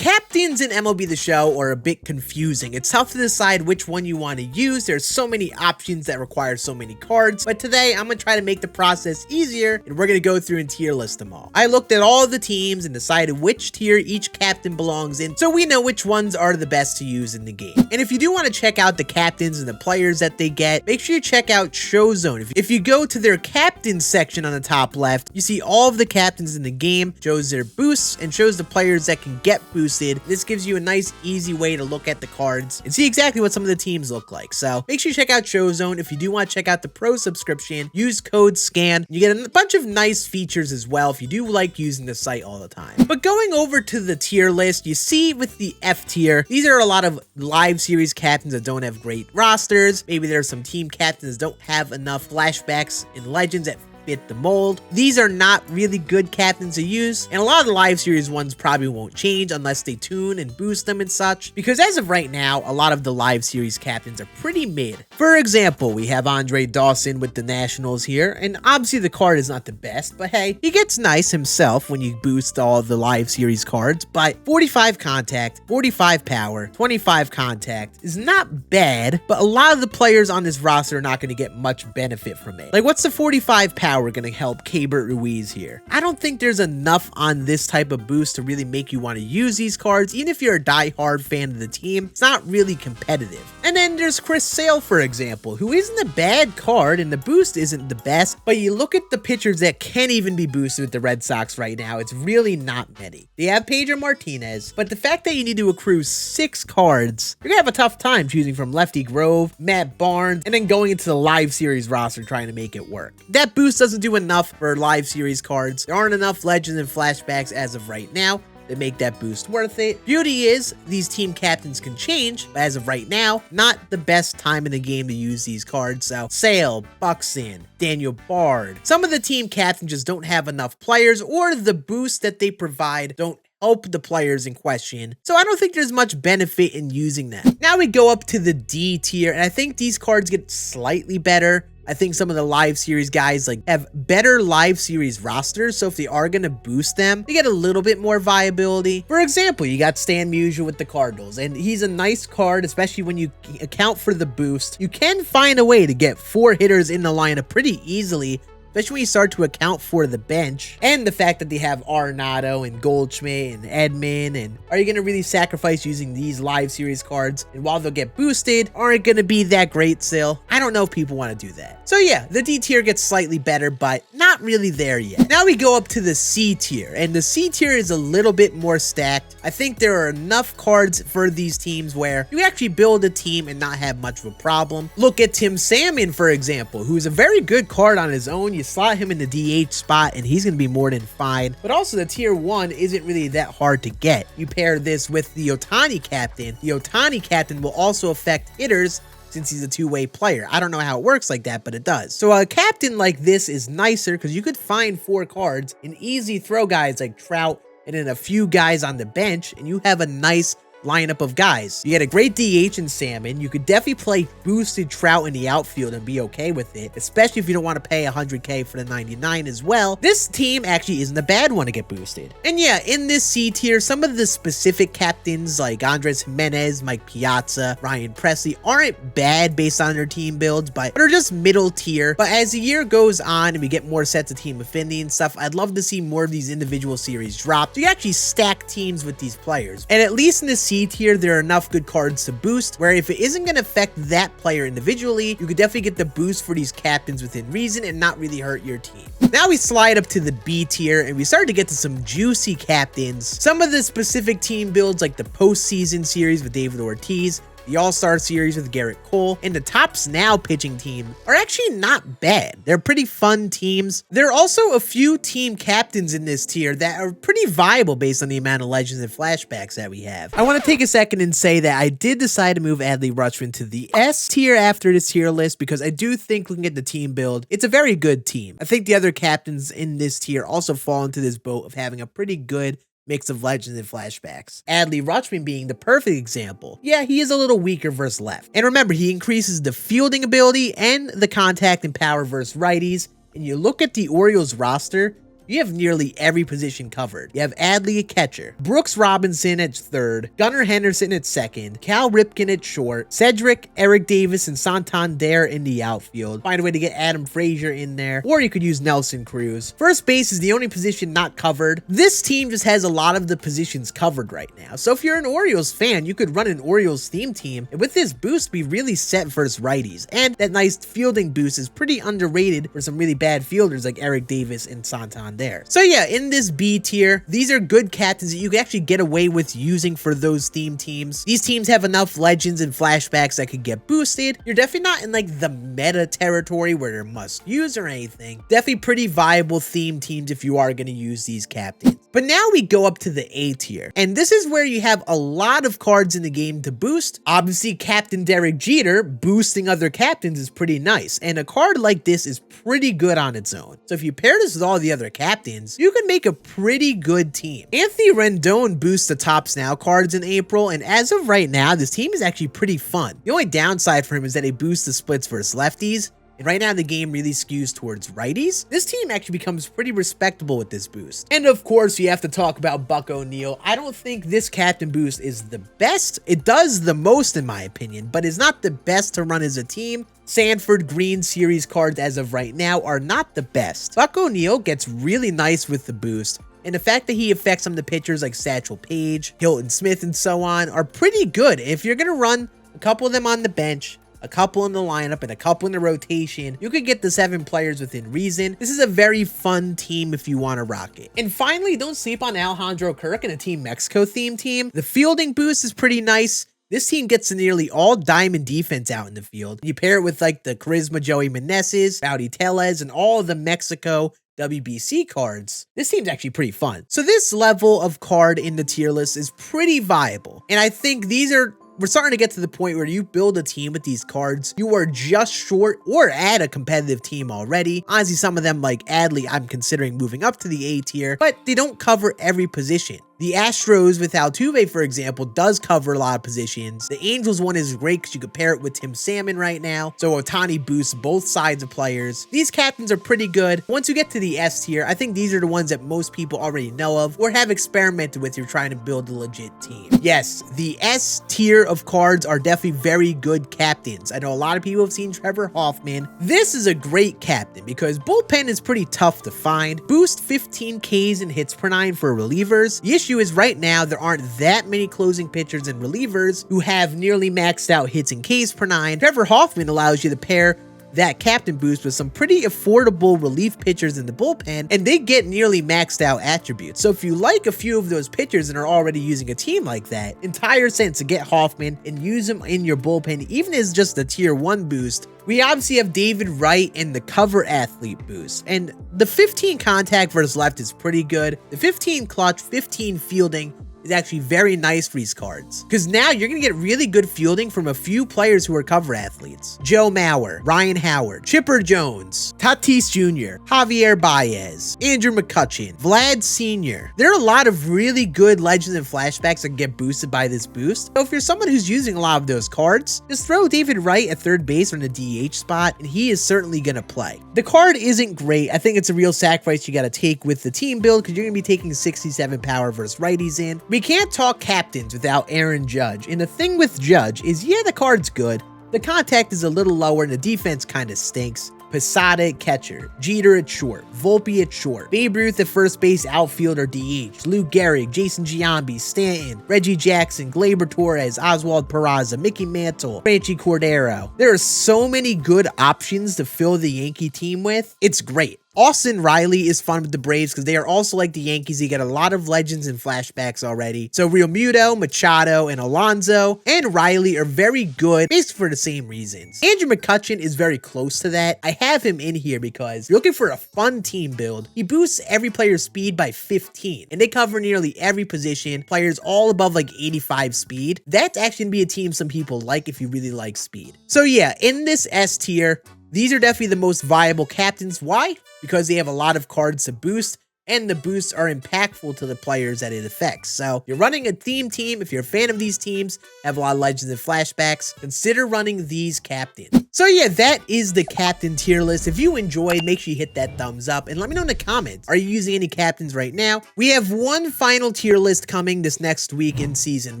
Captains in MLB The Show are a bit confusing. It's tough to decide which one you want to use. There's so many options that require so many cards, but today I'm going to try to make the process easier, and we're going to go through and tier list them all. I looked at all of the teams and decided which tier each captain belongs in, so we know which ones are the best to use in the game. And if you do want to check out the captains and the players that they get, make sure you check out Show Zone. If you go to their captains section on the top left, you see all of the captains in the game, shows their boosts, and shows the players that can get boosted. This gives you a nice, easy way to look at the cards and see exactly what some of the teams look like. So make sure you check out Show Zone. If you do want to check out the Pro subscription, use code Scann. You get a bunch of nice features as well if you do like using the site all the time. But going over to the tier list, you see with the F tier, these are a lot of live series captains that don't have great rosters. Maybe there's some team captains that don't have enough flashbacks and legends that fit the mold. These are not really good captains to use, and a lot of the live series ones probably won't change unless they tune and boost them and such, because as of right now, a lot of the live series captains are pretty mid. For example, we have Andre Dawson with the Nationals here, and obviously the card is not the best, but hey, he gets nice himself when you boost all of the live series cards. But 45 contact, 45 power, 25 contact is not bad, but a lot of the players on this roster are not going to get much benefit from it. Like, what's the 45 power going to help Keibert Ruiz here? I don't think there's enough on this type of boost to really make you want to use these cards. Even if you're a die-hard fan of the team, it's not really competitive. And then there's Chris Sale, for example, who isn't a bad card, and the boost isn't the best, but you look at the pitchers that can even be boosted with the Red Sox right now, it's really not many. They have Pedro Martinez, but the fact that you need to accrue 6 cards, you're gonna have a tough time choosing from Lefty Grove, Matt Barnes, and then going into the live series roster trying to make it work. That boost doesn't do enough for live series cards. There aren't enough legends and flashbacks as of right now that make that boost worth it. Beauty is, these team captains can change, but as of right now, not the best time in the game to use these cards. So Sale, Buxton, Daniel Bard, some of the team captains just don't have enough players, or the boost that they provide don't help the players in question. So I don't think there's much benefit in using them. Now we go up to the D tier, and I think these cards get slightly better. I think some of the live series guys have better live series rosters, so if they are going to boost them, they get a little bit more viability. For example, you got Stan Musial with the Cardinals, and he's a nice card, especially when you account for the boost. You can find a way to get 4 hitters in the lineup pretty easily, especially when you start to account for the bench and the fact that they have Arenado and Goldschmidt and Edman. And are you going to really sacrifice using these live series cards? And while they'll get boosted, aren't going to be that great still? I don't know if people want to do that. So yeah, the D tier gets slightly better, but not really there yet. Now we go up to the C tier, and the C tier is a little bit more stacked. I think there are enough cards for these teams where you actually build a team and not have much of a problem. Look at Tim Salmon, for example, who's a very good card on his own. You slot him in the DH spot and he's going to be more than fine. But also the tier 1 isn't really that hard to get. You pair this with the Ohtani captain. The Ohtani captain will also affect hitters since he's a two-way player. I don't know how it works like that, but it does. So a captain like this is nicer because you could find 4 cards and easy throw guys like Trout and then a few guys on the bench, and you have a nice lineup of guys. You get a great DH in Salmon. You could definitely play boosted Trout in the outfield and be okay with it, especially if you don't want to pay $100K for the 99 as well. This team actually isn't a bad one to get boosted. And yeah, in this C tier, some of the specific captains like Andres Jimenez, Mike Piazza, Ryan Presley aren't bad based on their team builds, but are just middle tier. But as the year goes on and we get more sets of team affinity and stuff, I'd love to see more of these individual series drop so you actually stack teams with these players. And at least in this C tier, there are enough good cards to boost, where if it isn't going to affect that player individually, you could definitely get the boost for these captains within reason and not really hurt your team. Now we slide up to the B tier, and we start to get to some juicy captains. Some of the specific team builds like the postseason series with David Ortiz, the All-Star Series with Garrett Cole, and the Tops Now pitching team are actually not bad. They're pretty fun teams. There are also a few team captains in this tier that are pretty viable based on the amount of legends and flashbacks that we have. I want to take a second and say that I did decide to move Adley Rutschman to the S tier after this tier list because I do think, looking at the team build, it's a very good team. I think the other captains in this tier also fall into this boat of having a pretty good mix of legends and flashbacks. Adley Rutschman being the perfect example. Yeah, he is a little weaker versus left. And remember, he increases the fielding ability and the contact and power versus righties. And you look at the Orioles roster, you have nearly every position covered. You have Adley at catcher, Brooks Robinson at third, Gunnar Henderson at second, Cal Ripken at short, Cedric, Eric Davis, and Santander in the outfield. Find a way to get Adam Frazier in there, or you could use Nelson Cruz. First base is the only position not covered. This team just has a lot of the positions covered right now. So if you're an Orioles fan, you could run an Orioles theme team, and with this boost, be really set versus righties. And that nice fielding boost is pretty underrated for some really bad fielders like Eric Davis and Santander. So yeah, in this B tier, these are good captains that you can actually get away with using for those theme teams. These teams have enough legends and flashbacks that could get boosted. You're definitely not in like the meta territory where they're must use or anything. Definitely pretty viable theme teams if you are going to use these captains. But now we go up to the A tier, and this is where you have a lot of cards in the game to boost. Obviously, Captain Derek Jeter boosting other captains is pretty nice, and a card like this is pretty good on its own. So if you pair this with all the other captains, you can make a pretty good team. Anthony Rendon boosts the Tops Now cards in April, and as of right now, this team is actually pretty fun. The only downside for him is that it boosts the splits versus lefties, and right now the game really skews towards righties. This team actually becomes pretty respectable with this boost. And of course, you have to talk about Buck O'Neil. I don't think this captain boost is the best. It does the most in my opinion, but it's not the best to run as a team. Sanford Green series cards as of right now are not the best. Buck O'Neil gets really nice with the boost, and the fact that he affects some of the pitchers like Satchel Paige, Hilton Smith, and so on are pretty good. If you're gonna run a couple of them on the bench, a couple in the lineup, and a couple in the rotation, you could get the 7 players within reason. This is a very fun team if you want to rock it. And finally, don't sleep on Alejandro Kirk in a Team Mexico theme team. The fielding boost is pretty nice. This team gets nearly all diamond defense out in the field. You pair it with like the Charisma Joey Meneses, Rowdy Tellez, and all of the Mexico WBC cards. This team's actually pretty fun. So this level of card in the tier list is pretty viable. And I think we're starting to get to the point where you build a team with these cards, you are just short or at a competitive team already. Honestly, some of them like Adley, I'm considering moving up to the A tier, but they don't cover every position. The Astros with Altuve, for example, does cover a lot of positions. The Angels one is great because you could pair it with Tim Salmon right now. So Ohtani boosts both sides of players. These captains are pretty good. Once you get to the S tier, I think these are the ones that most people already know of or have experimented with if you're trying to build a legit team. Yes, the S tier of cards are definitely very good captains. I know a lot of people have seen Trevor Hoffman. This is a great captain because bullpen is pretty tough to find. Boost 15 Ks and hits per 9 for relievers. The issue is right now there aren't that many closing pitchers and relievers who have nearly maxed out hits and Ks per 9. Trevor Hoffman allows you to pair that captain boost with some pretty affordable relief pitchers in the bullpen, and they get nearly maxed out attributes. So if you like a few of those pitchers and are already using a team like that, entire sense to get Hoffman and use him in your bullpen, even as just a tier 1 boost. We obviously have David Wright and the cover athlete boost, and the 15 contact versus left is pretty good. The 15 clutch, 15 fielding is actually very nice for these cards, because now you're going to get really good fielding from a few players who are cover athletes. Joe Mauer, Ryan Howard, Chipper Jones, Tatis Jr., Javier Baez, Andrew McCutchen, Vlad Sr. There are a lot of really good legends and flashbacks that get boosted by this boost. So if you're someone who's using a lot of those cards, just throw David Wright at third base on the DH spot, and he is certainly going to play. The card isn't great. I think it's a real sacrifice you got to take with the team build, because you're going to be taking 67 power versus righties in. We can't talk captains without Aaron Judge, and the thing with Judge is, yeah, the card's good. The contact is a little lower and the defense kind of stinks. Posada at catcher, Jeter at short, Volpe at short, Babe Ruth at first base, outfield or DH, Lou Gehrig, Jason Giambi, Stanton, Reggie Jackson, Gleyber Torres, Oswald Peraza, Mickey Mantle, Franchi Cordero. There are so many good options to fill the Yankee team with. It's great. Austin Riley is fun with the Braves because they are also like the Yankees. You get a lot of legends and flashbacks already. So Real Muto, Machado, and Alonso and Riley are very good, basically for the same reasons. Andrew McCutchen is very close to that. I have him in here because you're looking for a fun team build. He boosts every player's speed by 15, and they cover nearly every position. Players all above like 85 speed. That's actually gonna be a team some people like if you really like speed. So yeah, in this S tier, these are definitely the most viable captains. Why? Because they have a lot of cards to boost, and the boosts are impactful to the players that it affects. So you're running a theme team. If you're a fan of these teams, have a lot of legends and flashbacks, consider running these captains. So yeah, that is the captain tier list. If you enjoyed, make sure you hit that thumbs up and let me know in the comments, are you using any captains right now? We have one final tier list coming this next week in season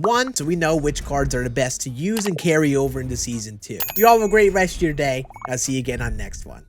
1, so we know which cards are the best to use and carry over into season 2. You all have a great rest of your day. I'll see you again on next one.